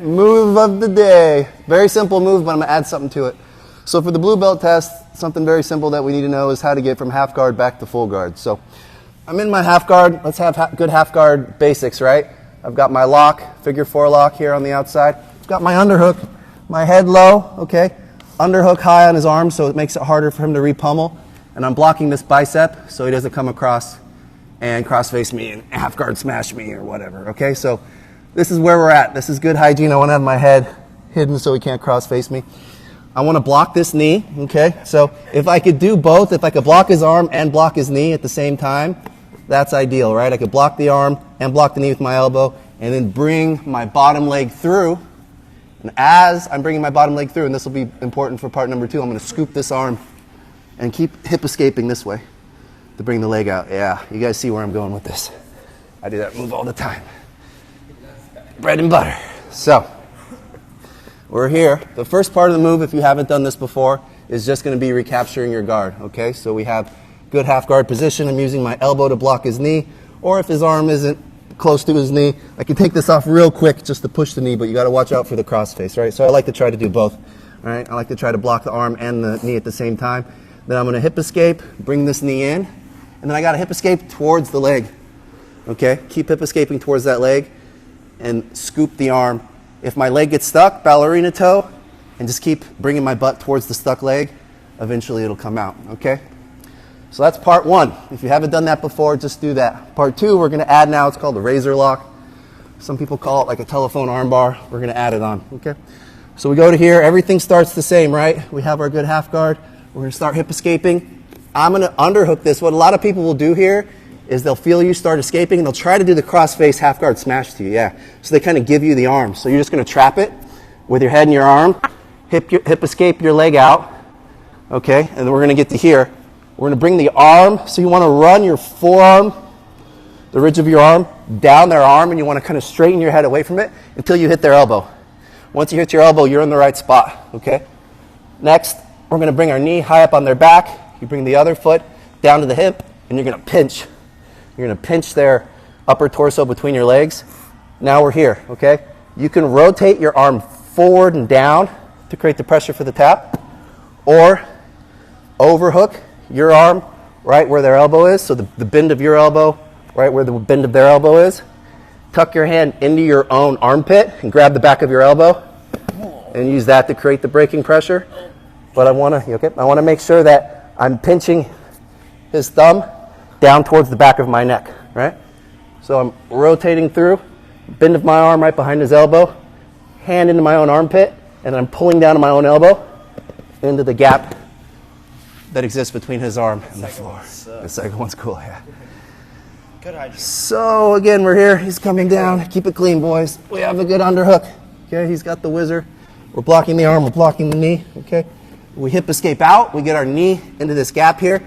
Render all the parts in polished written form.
Move of the day. Very simple move, but I'm going to add something to it. So for the blue belt test, something very simple that we need to know is how to get from half guard back to full guard. So I'm in my half guard. Let's have good half guard basics, right? I've got my lock, figure 4 lock here on the outside. I've got my underhook, my head low, okay? Underhook high on his arm, so it makes it harder for him to re-pummel. And I'm blocking this bicep so he doesn't come across and cross-face me and half guard smash me or whatever, okay? So this is where we're at. This is good hygiene. I want to have my head hidden so he can't cross-face me. I want to block this knee, okay? So if I could do both, if I could block his arm and block his knee at the same time, that's ideal, right? I could block the arm and block the knee with my elbow and then bring my bottom leg through. And as I'm bringing my bottom leg through, and this will be important for part number 2, I'm going to scoop this arm and keep hip escaping this way to bring the leg out. Yeah, you guys see where I'm going with this. I do that move all the time. Bread and butter. So we're here. The first part of the move, if you haven't done this before, is just going to be recapturing your guard, okay? So we have good half guard position. I'm using my elbow to block his knee, or if his arm isn't close to his knee, I can take this off real quick just to push the knee, but you got to watch out for the crossface, right? So I like to try to do both, all right? I like to try to block the arm and the knee at the same time. Then I'm going to hip escape, bring this knee in, and then I got to hip escape towards the leg, okay? Keep hip escaping towards that leg and scoop the arm. If my leg gets stuck, ballerina toe, and just keep bringing my butt towards the stuck leg, eventually it'll come out, okay? So that's part 1. If you haven't done that before, just do that. Part 2, we're going to add now, it's called the razor lock. Some people call it like a telephone arm bar. We're going to add it on, okay? So we go to here, everything starts the same, right? We have our good half guard. We're going to start hip escaping. I'm going to underhook this. What a lot of people will do here is they'll feel you start escaping and they'll try to do the cross-face half guard smash to you, yeah. So they kind of give you the arm. So you're just going to trap it with your head and your arm, hip escape your leg out, okay? And then we're going to get to here. We're going to bring the arm, so you want to run your forearm, the ridge of your arm, down their arm, and you want to kind of straighten your head away from it until you hit their elbow. Once you hit your elbow, you're in the right spot, okay? Next, we're going to bring our knee high up on their back. You bring the other foot down to the hip, and you're going to pinch. You're going to pinch their upper torso between your legs. Now we're here, okay? You can rotate your arm forward and down to create the pressure for the tap, or overhook your arm right where their elbow is, so the bend of your elbow right where the bend of their elbow is. Tuck your hand into your own armpit and grab the back of your elbow and use that to create the braking pressure. But I want to make sure that I'm pinching his thumb down towards the back of my neck, right? So I'm rotating through, bend of my arm right behind his elbow, hand into my own armpit, and I'm pulling down to my own elbow into the gap that exists between his arm and the floor. The second one's cool, yeah. Good hygiene. So again, we're here. He's coming down. Keep it clean, boys. We have a good underhook. Okay, he's got the whizzer. We're blocking the arm. We're blocking the knee. Okay, we hip escape out. We get our knee into this gap here.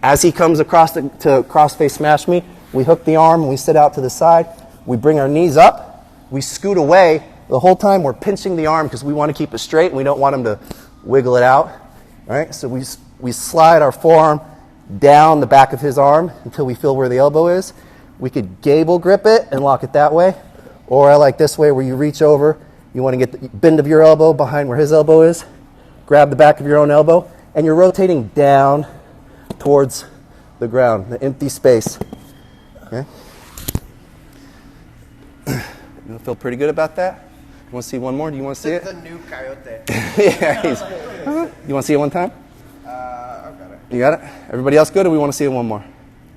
As he comes across to cross-face smash me, we hook the arm and we sit out to the side. We bring our knees up. We scoot away. The whole time we're pinching the arm because we want to keep it straight and we don't want him to wiggle it out. All right, so we slide our forearm down the back of his arm until we feel where the elbow is. We could gable grip it and lock it that way. Or I like this way where you reach over. You want to get the bend of your elbow behind where his elbow is. Grab the back of your own elbow. And you're rotating down towards the ground, the empty space. Okay? You feel pretty good about that? You want to see one more? Do you want to see it? The new coyote. Yeah. You want to see it one time? I've got it. You got it? Everybody else good, or we want to see it one more?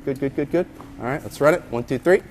Good, good, good, good. All right, let's run it. 1, 2, 3.